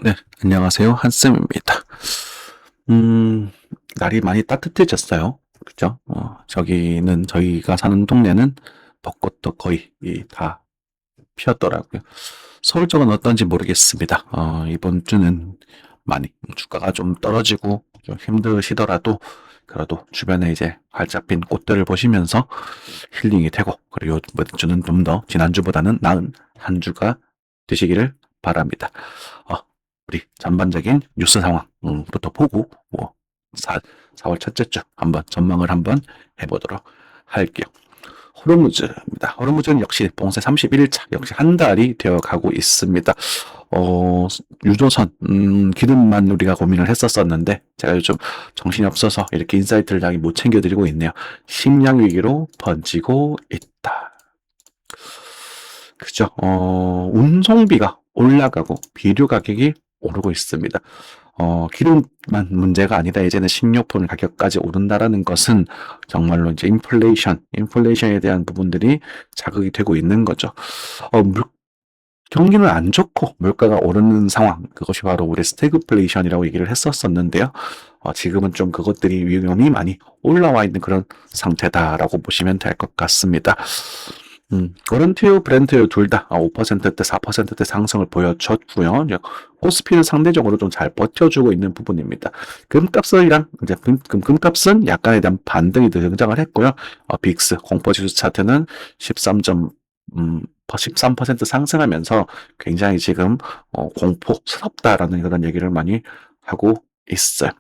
네, 안녕하세요. 한쌤입니다. 음, 날이 많이 따뜻해졌어요. 그죠? 저희가 사는 동네는 벚꽃도 거의 다 피었더라고요. 서울 쪽은 어떤지 모르겠습니다. 이번 주는 많이 주가가 좀 떨어지고 좀 힘드시더라도 그래도 주변에 이제 활짝 핀 꽃들을 보시면서 힐링이 되고, 그리고 이번 주는 좀 더 지난주보다는 나은 한 주가 되시기를 바랍니다. 어, 우리 전반적인 뉴스 상황부터 보고, 4월 첫째 주 한번 전망을 한번 해보도록 할게요. 호르무즈입니다. 호르무즈는 역시 봉쇄 31일차, 역시 한 달이 되어 가고 있습니다. 유조선, 기름만 우리가 고민을 했었었는데, 제가 요즘 정신이 없어서 이렇게 인사이트를 당히 못 챙겨드리고 있네요. 식량 위기로 번지고 있다. 그죠? 운송비가 올라가고 비료 가격이 오르고 있습니다. 기름만 문제가 아니라 이제는 식료품 가격까지 오른다라는 것은 정말로 이제 인플레이션에 대한 부분들이 자극이 되고 있는 거죠. 경기는 안 좋고 물가가 오르는 상황, 그것이 바로 우리 스태그플레이션이라고 얘기를 했었었는데요. 지금은 좀 그것들이 위험이 많이 올라와 있는 그런 상태다라고 보시면 될 것 같습니다. 워런티어, 브렌트유 둘 다 5%대, 4%대 상승을 보여줬고요. 이제 코스피는 상대적으로 좀 잘 버텨주고 있는 부분입니다. 금값은 약간에 대한 반등이 등장을 했고요. 빅스 공포지수 차트는 13% 상승하면서 굉장히 지금 공포스럽다라는 그런 얘기를 많이 하고 있어요.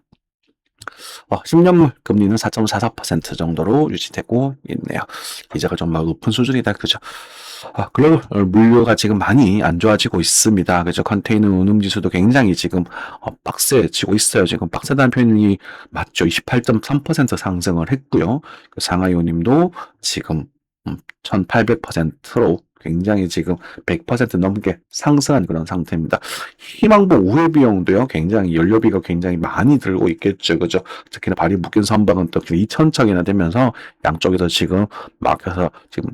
10년물 금리는 4.44% 정도로 유지되고 있네요. 이자가 좀 막 높은 수준이다. 그죠? 글로벌 물류가 지금 많이 안 좋아지고 있습니다. 그죠? 컨테이너 운임 지수도 굉장히 지금 빡세지고 있어요. 지금 빡세다는 표현이 맞죠? 28.3% 상승을 했고요. 그 상하이 운임도 지금 1800%로 굉장히 지금 100% 넘게 상승한 그런 상태입니다. 희망봉 우회 비용도요, 굉장히 연료비가 굉장히 많이 들고 있겠죠. 그죠? 특히나 발이 묶인 선박은 또 2,000척이나 되면서 양쪽에서 지금 막혀서 지금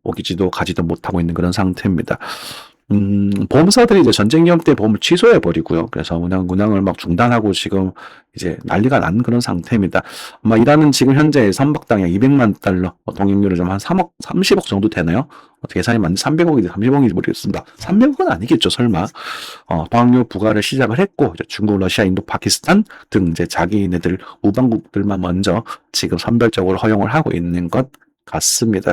오기지도 가지도 못하고 있는 그런 상태입니다. 보험사들이 이제 전쟁 위험 때 보험을 취소해 버리고요. 그래서 운항을 막 중단하고 지금 이제 난리가 난 그런 상태입니다. 아마 이라는 지금 현재 선박당 약 200만 달러, 동행료를 좀 한 3억, 30억 정도 되나요? 어떻게 계산이 맞는지 300억인지 30억인지 모르겠습니다. 300억은 아니겠죠, 설마. 방류 부과를 시작을 했고, 이제 중국, 러시아, 인도, 파키스탄 등 이제 자기네들 우방국들만 먼저 지금 선별적으로 허용을 하고 있는 것 같습니다.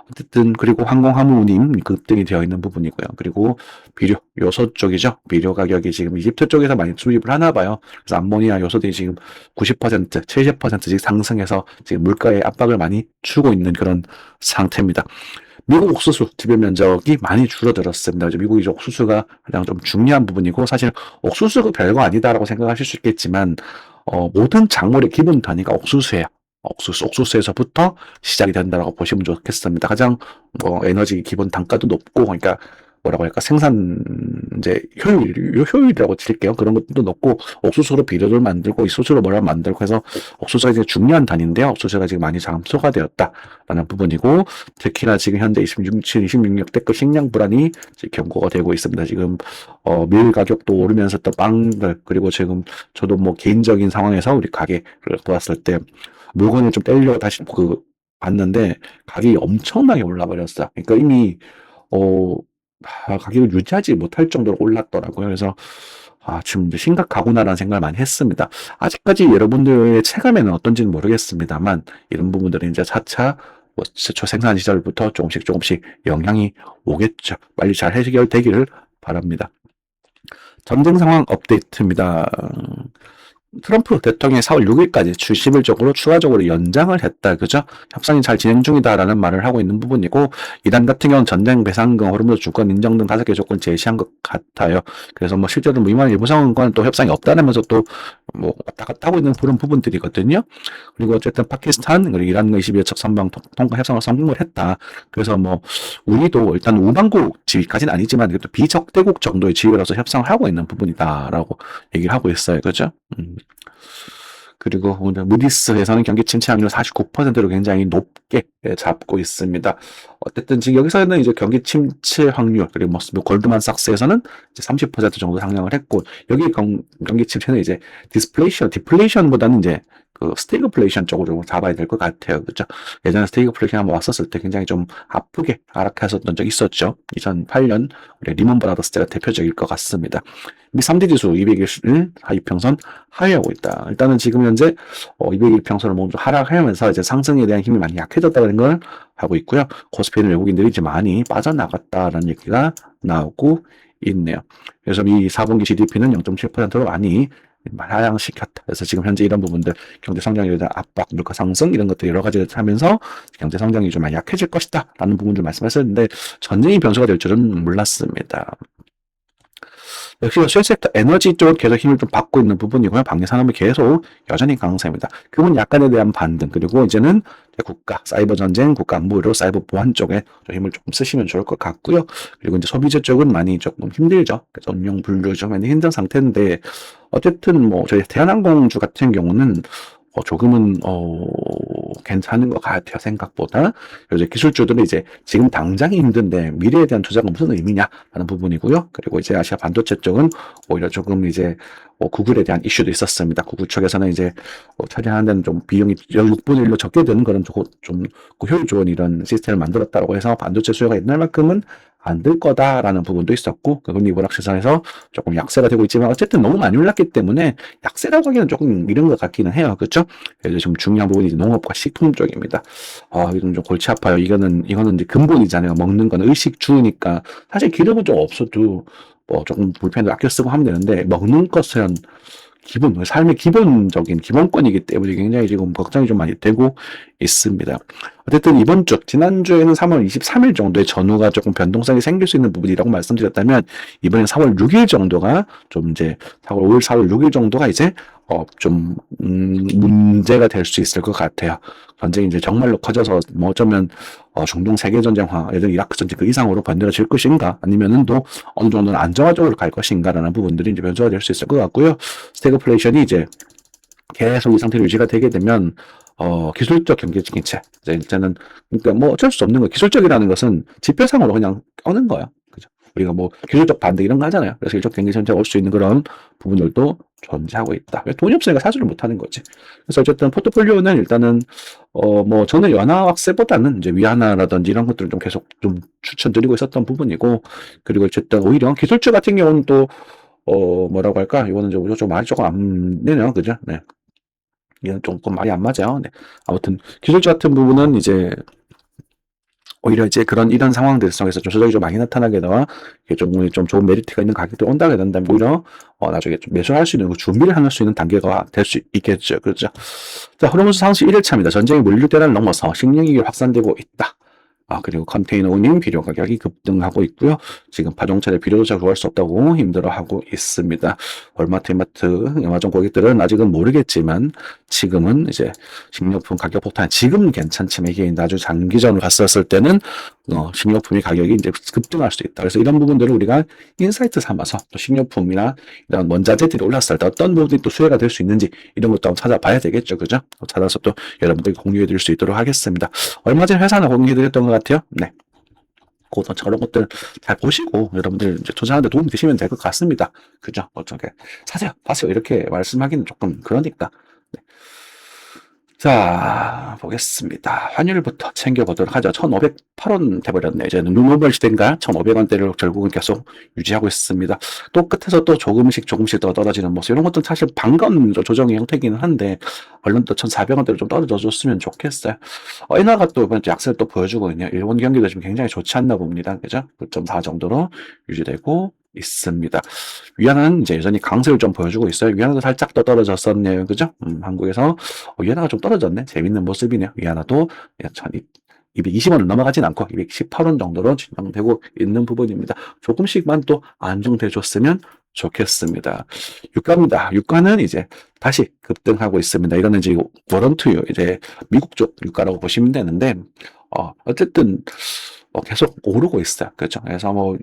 어쨌든 그리고 항공화물 운임 급등이 되어 있는 부분이고요. 그리고 비료, 요소 쪽이죠. 비료 가격이 지금 이집트 쪽에서 많이 수입을 하나 봐요. 그래서 암모니아 요소들이 지금 90%, 70%씩 상승해서 지금 물가에 압박을 많이 주고 있는 그런 상태입니다. 미국 옥수수 지배 면적이 많이 줄어들었습니다. 미국 이제 옥수수가 가장 좀 중요한 부분이고, 사실 옥수수가 별거 아니다라고 생각하실 수 있겠지만, 모든 작물의 기본 단위가 옥수수예요. 옥수수에서부터 시작이 된다고 보시면 좋겠습니다. 가장 에너지 기본 단가도 높고, 그러니까 뭐라고 할까, 생산 이제 효율이라고 칠게요. 그런 것도 높고, 옥수수로 비료를 만들고 옥수수로 뭐라 만들고 해서 옥수수가 이제 중요한 단위인데요. 옥수수가 지금 많이 감소가 되었다라는 부분이고, 특히나 지금 현재 26역대급 식량 불안이 경고가 되고 있습니다. 지금 밀 가격도 오르면서 또 빵들, 그리고 지금 저도 뭐 개인적인 상황에서 우리 가게를 보았을 때 물건을 좀 떼려고 다시 봤는데 가격이 엄청나게 올라버렸어요. 그러니까 이미 어, 가격을 유지하지 못할 정도로 올랐더라고요. 그래서 지금 심각하구나라는 생각을 많이 했습니다. 아직까지 여러분들의 체감에는 어떤지는 모르겠습니다만 이런 부분들은 이제 4차 최초 생산 시절부터 조금씩 영향이 오겠죠. 빨리 잘 해결되기를 바랍니다. 전쟁 상황 업데이트입니다. 트럼프 대통령이 4월 6일까지 주시일적으로 추가적으로 연장을 했다. 그죠? 협상이 잘 진행 중이다라는 말을 하고 있는 부분이고, 이란 같은 경우는 전쟁 배상금, 호르무즈 주권 인정 등 5개 조건을 제시한 것 같아요. 그래서 뭐 실제로 뭐 이만 일부 상황과는 또 협상이 없다면서 또 뭐 왔다 갔다 하고 있는 그런 부분들이거든요. 그리고 어쨌든 파키스탄, 그리고 이란과 22척 선방 통과 협상을 성공을 했다. 그래서 뭐 우리도 일단 우방국 지위까지는 아니지만 그래도 비적대국 정도의 지위로서 협상을 하고 있는 부분이다라고 얘기를 하고 있어요. 그죠? 그리고 오늘 무디스에서는 경기 침체 확률 49%로 굉장히 높게 잡고 있습니다. 어쨌든 지금 여기서는 이제 경기 침체 확률, 그리고 뭐 골드만삭스에서는 이제 30% 정도 상향을 했고, 여기 경기 침체는 이제 디플레이션보다는 이제 그 스태그플레이션 쪽으로 잡아야 될 것 같아요. 그죠? 예전에 스태그플레이션 한번 왔었을 때 굉장히 좀 아프게 하락했었던 적이 있었죠. 2008년 우리 리먼 브라더스 때가 대표적일 것 같습니다. 미 3대 지수 221 하이평선 하회하고 있다. 일단은 지금 현재 201 평선을 먼저 하락하면서 이제 상승에 대한 힘이 많이 약해졌다는 걸 하고 있고요. 코스피는 외국인들이 이제 많이 빠져나갔다라는 얘기가 나오고 있네요. 그래서 이 4분기 GDP는 0.7%로 많이 하향시켰다. 그래서 지금 현재 이런 부분들 경제 성장에 대한 압박, 물가 상승 이런 것들 여러 가지를 하면서 경제 성장이 좀 많이 약해질 것이다 라는 부분들 말씀하셨는데, 전쟁이 변수가 될 줄은 몰랐습니다. 역시 수혜섹터 에너지 쪽 계속 힘을 좀 받고 있는 부분이고요. 방위 산업이 계속 여전히 강세입니다. 그 부분 약간에 대한 반등, 그리고 이제는 국가 사이버 전쟁, 국가 안보 로 사이버 보안 쪽에 좀 힘을 조금 쓰시면 좋을 것 같고요. 그리고 이제 소비재 쪽은 많이 조금 힘들죠. 그래서 운용 분류 좀 많이 힘든 상태인데, 어쨌든 뭐 저희 대한항공주 같은 경우는 조금은 괜찮은 것 같아요. 생각보다. 이제 기술주들은 이제 지금 당장이 힘든데 미래에 대한 투자가 무슨 의미냐라는 부분이고요. 그리고 이제 아시아 반도체 쪽은 오히려 조금 이제 구글에 대한 이슈도 있었습니다. 구글 쪽에서는 이제 처리하는 데는 좀 비용이 6분의 1로 적게 드는 그런 좀 효율 좋은 이런 시스템을 만들었다고 해서 반도체 수요가 옛날만큼은 안 될 거다라는 부분도 있었고, 그 금리 불확실성에서 조금 약세가 되고 있지만 어쨌든 너무 많이 올랐기 때문에 약세라고 하기는 조금 이런 것 같기는 해요. 그렇죠? 그래서 지금 중요한 부분이 농업과 식품 쪽입니다. 이건 좀 골치 아파요. 이거는 이제 근본이잖아요. 먹는 건 의식주니까 사실 기름은 좀 없어도 조금 불편해도 아껴 쓰고 하면 되는데, 먹는 것은 삶의 기본적인 기본권이기 때문에 굉장히 지금 걱정이 좀 많이 되고 있습니다. 어쨌든 지난주에는 3월 23일 정도의 전후가 조금 변동성이 생길 수 있는 부분이라고 말씀드렸다면, 이번엔 4월 6일 정도가 좀 이제 4월 5일, 4월 6일 정도가 이제 문제가 될 수 있을 것 같아요. 전쟁이 이제 정말로 커져서 뭐 어쩌면 중동 세계 전쟁화, 예를 들어 이라크 전쟁 그 이상으로 번들어질 것인가, 아니면은 또 어느 정도는 안정화적으로 갈 것인가라는 부분들이 이제 변수가 될 수 있을 것 같고요. 스태그플레이션이 이제 계속 이 상태로 유지가 되게 되면 기술적 경제 침체, 이제는 그러니까 뭐 어쩔 수 없는 거. 기술적이라는 것은 지표상으로 그냥 꺼는 거예요. 그죠? 우리가 뭐 기술적 반대 이런 거 하잖아요. 그래서 기술적 경제 침체가 올 수 있는 그런 부분들도 존재하고 있다. 돈이 없으니까 사주를 못 하는 거지. 그래서 어쨌든 포트폴리오는 일단은 뭐 저는 연합학세보다는 이제 위안화라든지 이런 것들을 좀 계속 좀 추천드리고 있었던 부분이고, 그리고 어쨌든 오히려 기술주 같은 경우는 또 뭐라고 할까? 이거는 좀 말이 조금 안 되네요. 그죠? 네. 이건 조금 말이 안 맞아요. 네. 아무튼 기술주 같은 부분은 이제 오히려 이제 이런 상황들 속에서 좀 조정이 좀 많이 나타나게 되와 이게 좀 좋은 메리트가 있는 가격들이 온다게 된다면 오히려 나중에 좀 매수할 수 있는 준비를 할 수 있는 단계가 될 수 있겠죠. 그렇죠. 자, 흐르면서 상시 1일차입니다. 전쟁이 물릴 때를 넘어서 식량위기 확산되고 있다. 그리고 컨테이너 운임 비료 가격이 급등하고 있고요. 지금 파종차를 비료조차 구할 수 없다고 힘들어하고 있습니다. 월마트, 이마트, 아마존 고객들은 아직은 모르겠지만 지금은 이제 식료품 가격 폭탄, 지금 괜찮지만 이게 아주 장기전으로 갔었을 때는 식료품의 가격이 이제 급등할 수 있다. 그래서 이런 부분들을 우리가 인사이트 삼아서 또 식료품이나 이런 원자재들이 올랐을 때 어떤 부분이 또 수혜가 될 수 있는지 이런 것도 한번 찾아봐야 되겠죠. 그죠? 찾아서 또 여러분들께 공유해 드릴 수 있도록 하겠습니다. 얼마 전에 회사나 공유해 드렸던 것 같아요. 네. 저런 것들 잘 보시고 여러분들 이제 투자하는데 도움이 되시면 될 것 같습니다. 그죠? 어떻게 사세요, 파세요 이렇게 말씀하기는 조금 그러니까. 네. 자, 보겠습니다. 환율부터 챙겨보도록 하죠. 1,508원 돼버렸네요. 이제는 루머블 시대인가 1,500원대를 결국은 계속 유지하고 있습니다. 또 끝에서 또 조금씩 더 떨어지는 모습. 이런 것도 사실 반가운 조정의 형태이기는 한데, 얼른 또 1,400원대로 좀 떨어져 줬으면 좋겠어요. 엔화가 또 이번 주 약세를 또 보여주고 있네요. 일본 경기도 지금 굉장히 좋지 않나 봅니다. 그죠? 9.4 정도로 유지되고 있습니다. 위안화는 이제 여전히 강세를 좀 보여주고 있어요. 위안화도 살짝 더 떨어졌었네요. 그죠? 한국에서 위안화가 좀 떨어졌네. 재밌는 모습이네요. 위안화도 220원을 넘어가진 않고 218원 정도로 진행되고 있는 부분입니다. 조금씩만 또 안정돼 줬으면 좋겠습니다. 유가입니다. 유가는 이제 다시 급등하고 있습니다. 이거는 이제 워런투유, 이제 미국 쪽 유가라고 보시면 되는데, 어쨌든 계속 오르고 있어요. 그렇죠. 그래서 뭐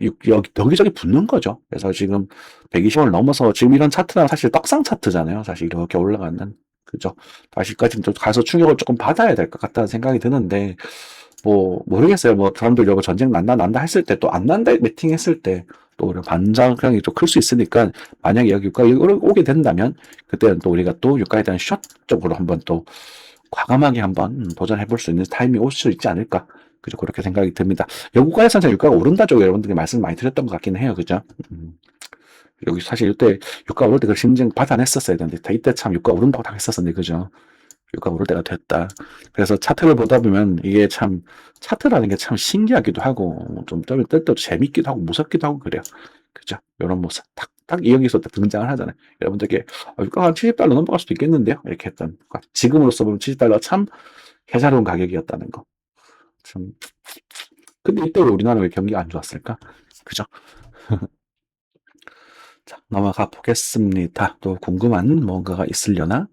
여기저기 붙는 거죠. 그래서 지금 120원을 넘어서 지금 이런 차트는 사실 떡상 차트잖아요. 사실 이렇게 올라가는. 그죠? 다시까지 좀 가서 충격을 조금 받아야 될 것 같다는 생각이 드는데, 뭐, 모르겠어요. 뭐, 사람들 여기 전쟁 난다 했을 때, 또 안 난다 매팅 했을 때, 또 우리 반작용이 좀 클 수 있으니까, 만약에 여기 유가가 오게 된다면, 그때는 또 우리가 또 유가에 대한 숏 쪽으로 한번 또 과감하게 한번 도전해 볼 수 있는 타이밍이 올 수 있지 않을까. 그죠? 그렇게 생각이 듭니다. 영국가에서는 유가가 오른다 쪽에 여러분들이 말씀 많이 드렸던 것 같긴 해요. 그죠? 음. 여기 사실 이때 유가 오를 때 그 심증 받아냈었어야 되는데, 이때 참 유가 오른다고 다 했었었는데, 그죠? 유가 오를 때가 됐다. 그래서 차트를 보다 보면 이게 참, 차트라는 게 참 신기하기도 하고, 좀 때때로 재밌기도 하고, 무섭기도 하고, 그래요. 그죠? 이런 모습. 딱 여기서 딱 등장을 하잖아요. 여러분들께, 유가가 한 $70 넘어갈 수도 있겠는데요? 이렇게 했던. 지금으로서 보면 $70 참 해자로운 가격이었다는 거. 참. 근데 이때 우리나라 왜 경기가 안 좋았을까? 그죠? 자, 넘어가 보겠습니다. 또 궁금한 뭔가가 있으려나?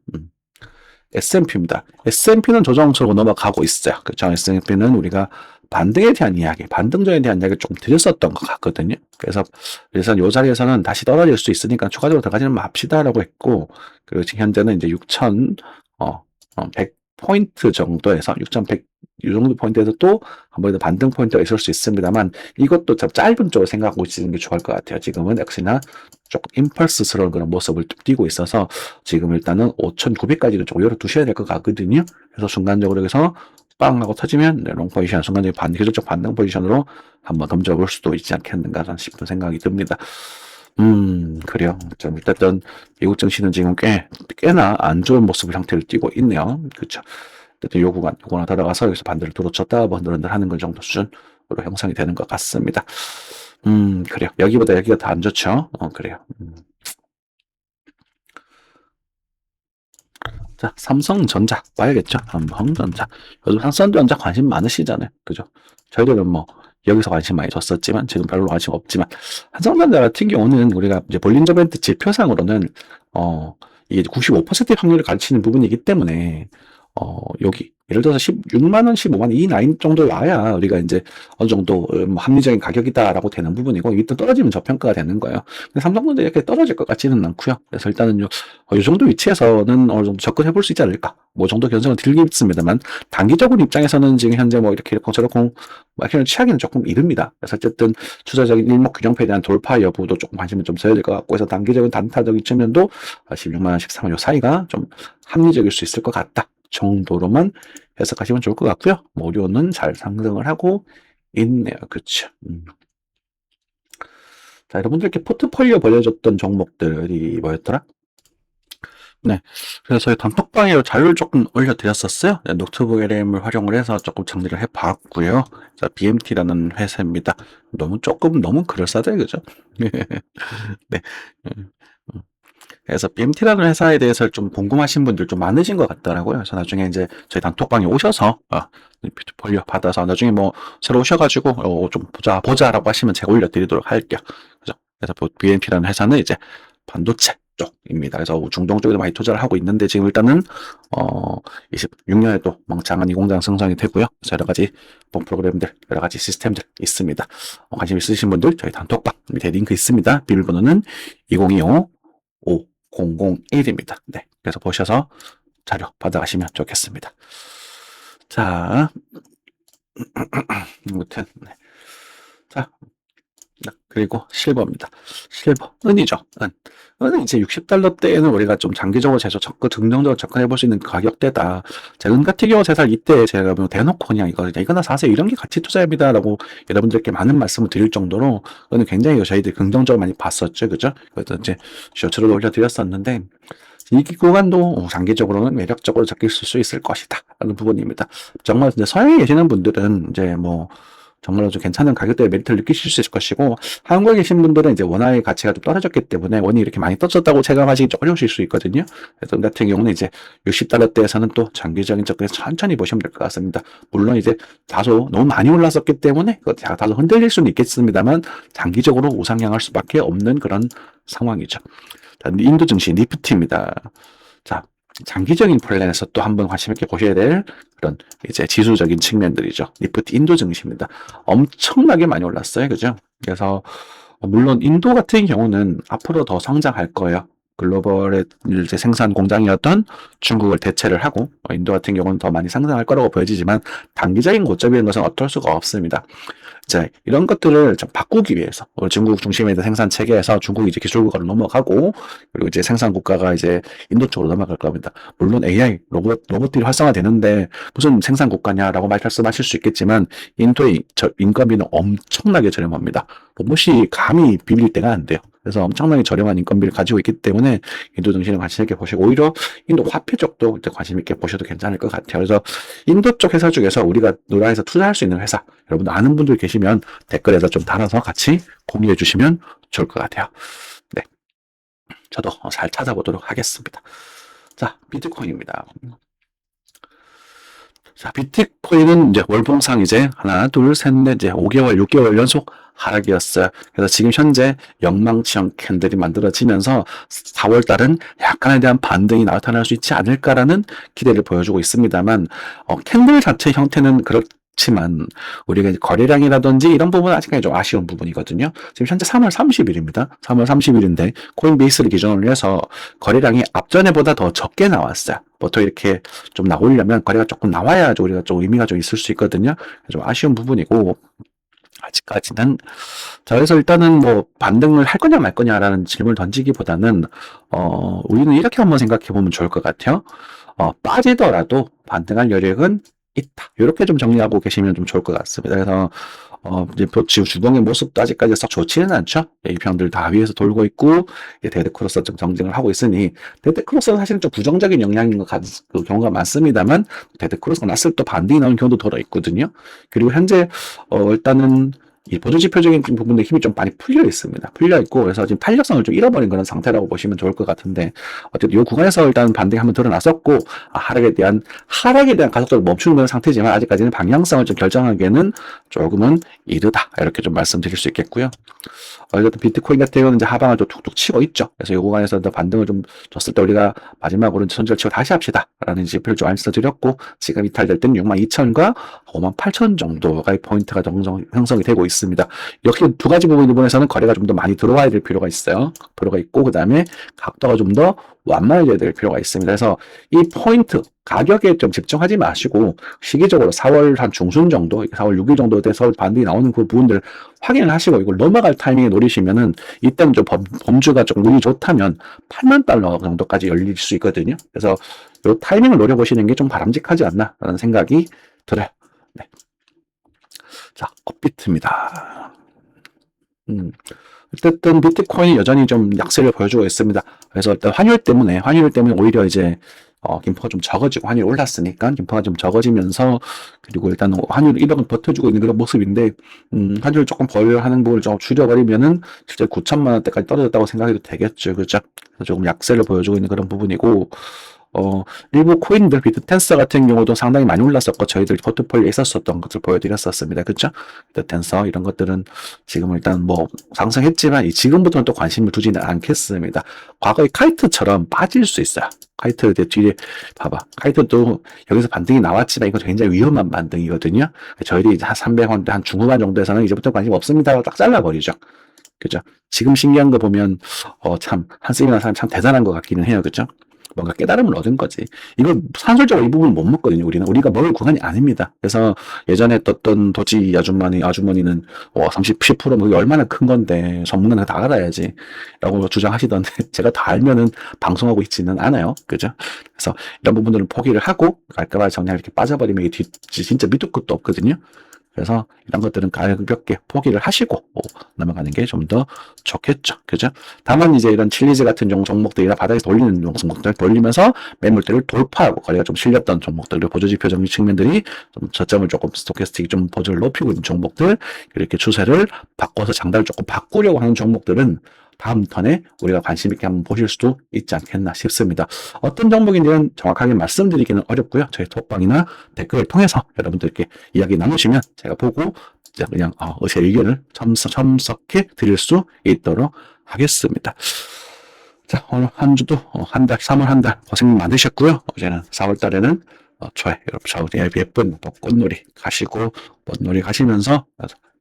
S&P입니다. S&P는 조정적으로 넘어가고 있어요. 그렇죠? S&P는 우리가 반등에 대한 이야기, 반등전에 대한 이야기를 좀 드렸었던 것 같거든요. 그래서 이 자리에서는 다시 떨어질 수 있으니까 추가적으로 들어가지는 맙시다라고 했고, 그리고 지금 현재는 이제 6,100포인트 정도에서 6,100, 이 정도 포인트에서 또 한 번 더 반등 포인트가 있을 수 있습니다만, 이것도 좀 짧은 쪽으로 생각하고 있는 게 좋을 것 같아요. 지금은 역시나 조금 임펄스스러운 그런 모습을 띠고 있어서 지금 일단은 5,900까지는 좀 열어두셔야 될 것 같거든요. 그래서 순간적으로 여기서 빵 하고 터지면 롱 포지션, 순간적인 기술적 반등 포지션으로 한번 던져볼 수도 있지 않겠는가 싶은 생각이 듭니다. 그래요. 좀 일단 미국 증시는 지금 꽤나 안 좋은 모습 형태를 띠고 있네요. 그렇죠. 어쨌든 요 구간 들어가서 여기서 반대를 들어쳤다 번들번들 하는 건 정도 수준으로 형성이 되는 것 같습니다. 그래요. 여기보다 여기가 더 안 좋죠. 그래요. 자, 삼성전자 봐야겠죠. 삼성전자. 요즘 삼성전자 관심 많으시잖아요. 그죠? 저희들은 뭐 여기서 관심 많이 줬었지만 지금 별로 관심 없지만 삼성전자 같은 경우는 우리가 이제 볼린저 밴드 지표상으로는 이게 95% 확률을 가르치는 부분이기 때문에 여기 예를 들어서 16만 원, 15만 원 이 라인 정도 와야 우리가 이제 어느 정도 뭐 합리적인 가격이다라고 되는 부분이고 이게 또 떨어지면 저평가가 되는 거예요. 근데 삼성전자 이렇게 떨어질 것 같지는 않고요. 그래서 일단은 요 정도 위치에서는 어느 정도 접근해 볼 수 있지 않을까. 뭐 정도 견성은 들겠습니다만 단기적으로 입장에서는 지금 현재 뭐 이렇게 저렇고 마켓을 취하기는 조금 이릅니다. 그래서 어쨌든 추세적인 일목균형표에 대한 돌파 여부도 조금 관심을 좀 써야 될 것 같고 해서 단기적인 단타적인 측면도 16만 원, 13만 원 요 사이가 좀 합리적일 수 있을 것 같다. 정도로만 해석하시면 좋을 것 같고요. 오리온은 잘 상승을 하고 있네요. 그렇죠. 자, 여러분들께 포트폴리오 벌려줬던 종목들이 뭐였더라? 네. 그래서 저희 단톡방에 자료를 조금 올려드렸었어요. 네, 노트북 LM을 활용을 해서 조금 정리를 해봤고요. 자, BMT라는 회사입니다. 너무 그럴싸하죠, 그죠? 네. 그래서 BMT라는 회사에 대해서 좀 궁금하신 분들 좀 많으신 것 같더라고요. 그래서 나중에 이제 저희 단톡방에 오셔서 포트폴리오 받아서 나중에 뭐 새로 오셔가지고 좀 보자라고 하시면 제가 올려드리도록 할게요. 그죠? 그래서 BMT라는 회사는 이제 반도체 쪽입니다. 그래서 중동 쪽에도 많이 투자를 하고 있는데 지금 일단은 26년에도 멍청한 이 공장 생성이 되고요. 그래서 여러 가지 프로그램들, 여러 가지 시스템들 있습니다. 관심 있으신 분들 저희 단톡방 밑에 링크 있습니다. 비밀번호는 2025 5001입니다. 네. 그래서 보셔서 자료 받아가시면 좋겠습니다. 자, 아무튼, 네. 자, 그리고 실버입니다. 실버, 은이죠. 은은 이제 $60대에는 우리가 좀 장기적으로 긍정적으로 접근해 볼 수 있는 가격대다. 제가 은 같은 경우 제가 이때 제가 뭐 대놓고 그냥 이거나 사세요. 이런 게 가치 투자입니다라고 여러분들께 많은 말씀을 드릴 정도로 은은 굉장히 저희들이 긍정적으로 많이 봤었죠. 그죠? 그래서 이제 쇼츠로 올려드렸었는데, 이 구간도 장기적으로는 매력적으로 잡힐 수 있을 것이다. 라는 부분입니다. 정말 이제 서양에 계시는 분들은 이제 뭐, 정말로 좀 괜찮은 가격대의 메리트를 느끼실 수 있을 것이고, 한국에 계신 분들은 이제 원화의 가치가 좀 떨어졌기 때문에 원이 이렇게 많이 떨어졌다고 체감하시기 좀 어려우실 수 있거든요. 그래서 같은 경우는 이제 $60대에서는 또 장기적인 접근에서 천천히 보시면 될 것 같습니다. 물론 이제 다소 너무 많이 올랐었기 때문에 다소 흔들릴 수는 있겠습니다만, 장기적으로 우상향할 수밖에 없는 그런 상황이죠. 인도 증시 니프티입니다. 자, 장기적인 플랜에서 또 한번 관심 있게 보셔야 될 그런 이제 지수적인 측면들이죠. 니프티 인도 증시입니다. 엄청나게 많이 올랐어요. 그죠? 그래서 물론 인도 같은 경우는 앞으로 더 성장할 거예요. 글로벌의 이제 생산 공장이었던 중국을 대체를 하고 인도 같은 경우는 더 많이 상승할 거라고 보여지지만 단기적인 고점인 것은 어쩔 수가 없습니다. 자, 이런 것들을 좀 바꾸기 위해서 중국 중심의 생산 체계에서 중국이 이제 기술 국가로 넘어가고 그리고 이제 생산 국가가 이제 인도 쪽으로 넘어갈 겁니다. 물론 AI 로봇들이 활성화되는데 무슨 생산 국가냐라고 말씀하실 수 있겠지만 인도의 인건비는 엄청나게 저렴합니다. 로봇이 감히 비빌 때가 안 돼요. 그래서 엄청나게 저렴한 인건비를 가지고 있기 때문에 인도 증시는 관심 있게 보시고 오히려 인도 화폐 쪽도 관심 있게 보셔도 괜찮을 것 같아요. 그래서 인도 쪽 회사 중에서 우리가 노라에서 투자할 수 있는 회사 여러분 아는 분들 계시면 댓글에서 좀 달아서 같이 공유해 주시면 좋을 것 같아요. 네, 저도 잘 찾아보도록 하겠습니다. 자, 비트코인입니다. 자, 비트코인은 이제 월봉상 이제 하나, 둘, 셋, 넷, 이제 5개월, 6개월 연속 하락이었어요. 그래서 지금 현재 영망치형 캔들이 만들어지면서 4월 달은 약간에 대한 반등이 나타날 수 있지 않을까라는 기대를 보여주고 있습니다만, 캔들 자체 형태는 그렇지만 우리가 이제 거래량이라든지 이런 부분은 아직까지 좀 아쉬운 부분이거든요. 지금 현재 3월 30일입니다. 3월 30일인데 코인베이스를 기준으로 해서 거래량이 앞전에보다 더 적게 나왔어요. 보통 이렇게 좀 나오려면 거래가 조금 나와야 우리가 좀 의미가 좀 있을 수 있거든요. 좀 아쉬운 부분이고 아직까지는 자 그래서 일단은 뭐 반등을 할 거냐 말 거냐라는 질문을 던지기보다는 우리는 이렇게 한번 생각해 보면 좋을 것 같아요. 빠지더라도 반등할 여력은 있다. 이렇게 좀 정리하고 계시면 좀 좋을 것 같습니다. 그래서 이제 지금 주봉의 모습도 아직까지 썩 좋지는 않죠. 이평들 다 위에서 돌고 있고 데드크로스 좀 정정을 하고 있으니 데드크로스는 사실은 좀 부정적인 영향인 그 경우가 많습니다만 데드크로스가 났을 때 반등이 나오는 경우도 더러 있거든요. 그리고 현재 일단은 이 보조지표적인 부분에 힘이 좀 많이 풀려 있습니다. 풀려 있고 그래서 지금 탄력성을 좀 잃어버린 그런 상태라고 보시면 좋을 것 같은데 어쨌든 이 구간에서 일단 반등이 한번 드러났었고 하락에 대한 가속도를 멈추는 그런 상태지만 아직까지는 방향성을 좀 결정하기에는 조금은 이르다 이렇게 좀 말씀드릴 수 있겠고요. 어쨌든 비트코인 같은 경우는 이제 하방을 좀 툭툭 치고 있죠. 그래서 이 구간에서 반등을 좀 줬을 때 우리가 마지막으로 손절 치고 다시 합시다 라는 지표를 좀 알려드렸고 지금 이탈될 때는 62,000과 58,000 정도가 포인트가 형성이 되고 있습니다. 역시 두 가지 부분에서는 거래가 좀 더 많이 들어와야 될 필요가 있어요. 필요가 있고 그 다음에 각도가 좀 더 완만해져야 될 필요가 있습니다. 그래서 이 포인트 가격에 좀 집중하지 마시고 시기적으로 4월 한 중순 정도 4월 6일 정도 돼서 반등이 나오는 그 부분들 확인을 하시고 이걸 넘어갈 타이밍에 노리시면은 이때는 좀 범주가 좀 운이 좋다면 8만 달러 정도까지 열릴 수 있거든요. 그래서 이 타이밍을 노려보시는 게 좀 바람직하지 않나 라는 생각이 들어요. 네. 자, 업비트입니다. 어쨌든 비트코인이 여전히 좀 약세를 보여주고 있습니다. 그래서 일단 환율 때문에 오히려 이제 김포가 좀 적어지고 환율이 올랐으니까 김포가 좀 적어지면서 그리고 일단 환율 1억을 버텨주고 있는 그런 모습인데 환율 조금 보유하는 부분을 좀 줄여버리면은 실제 9천만 원대까지 떨어졌다고 생각해도 되겠죠. 그죠? 그래서 조금 약세를 보여주고 있는 그런 부분이고 일부 코인들, 비트텐서 같은 경우도 상당히 많이 올랐었고, 저희들 포트폴리오에 있었던 것을 보여드렸었습니다. 그쵸? 비트텐서, 이런 것들은 지금 일단 뭐 상승했지만, 지금부터는 또 관심을 두지는 않겠습니다. 과거의 카이트처럼 빠질 수 있어요. 카이트 뒤에 봐봐. 카이트도 여기서 반등이 나왔지만, 이거 굉장히 위험한 반등이거든요. 저희들이 한 300원, 한 중후반 정도에서는 이제부터 관심 없습니다. 딱 잘라버리죠. 그죠? 지금 신기한 거 보면, 참, 한스이라는 사람 참 대단한 것 같기는 해요. 그죠? 뭔가 깨달음을 얻은 거지. 이걸 산술적으로 이 부분을 못 먹거든요. 우리가 먹을 구간이 아닙니다. 그래서 예전에 떴던 도지 아주머니는 30, 10% 그게 얼마나 큰 건데 전문가는 다 알아야지 라고 주장하시던데 제가 다 알면은 방송하고 있지는 않아요. 그죠? 그래서 이런 부분들은 포기를 하고 깔끔하게 정량 이렇게 빠져버리면 이게 진짜 밑도 끝도 없거든요. 그래서 이런 것들은 가볍게 포기를 하시고 넘어가는 게 좀 더 좋겠죠. 그죠? 다만 이제 이런 칠리즈 같은 종목들이나 바닥에 돌리는 종목들 돌리면서 매물대를 돌파하고 거래가 좀 실렸던 종목들, 보조지표적인 측면들이 좀 저점을 조금 스토캐스틱이 좀 보조를 높이고 있는 종목들, 이렇게 추세를 바꿔서 장단을 조금 바꾸려고 하는 종목들은 다음 턴에 우리가 관심 있게 한번 보실 수도 있지 않겠나 싶습니다. 어떤 종목인지는 정확하게 말씀드리기는 어렵고요. 저희 톡방이나 댓글을 통해서 여러분들께 이야기 나누시면 제가 보고 그냥 제 의견을 첨삭해 드릴 수 있도록 하겠습니다. 자, 오늘 한 주도 한 달, 3월 한 달 고생 많으셨고요. 이제는 4월 달에는 여러분 예쁜 꽃놀이 가시고 꽃놀이 가시면서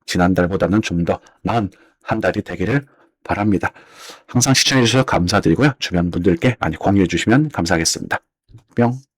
지난달보다는 좀 더 나은 한 달이 되기를 바랍니다. 항상 시청해주셔서 감사드리고요. 주변 분들께 많이 공유해 주시면 감사하겠습니다. 뿅.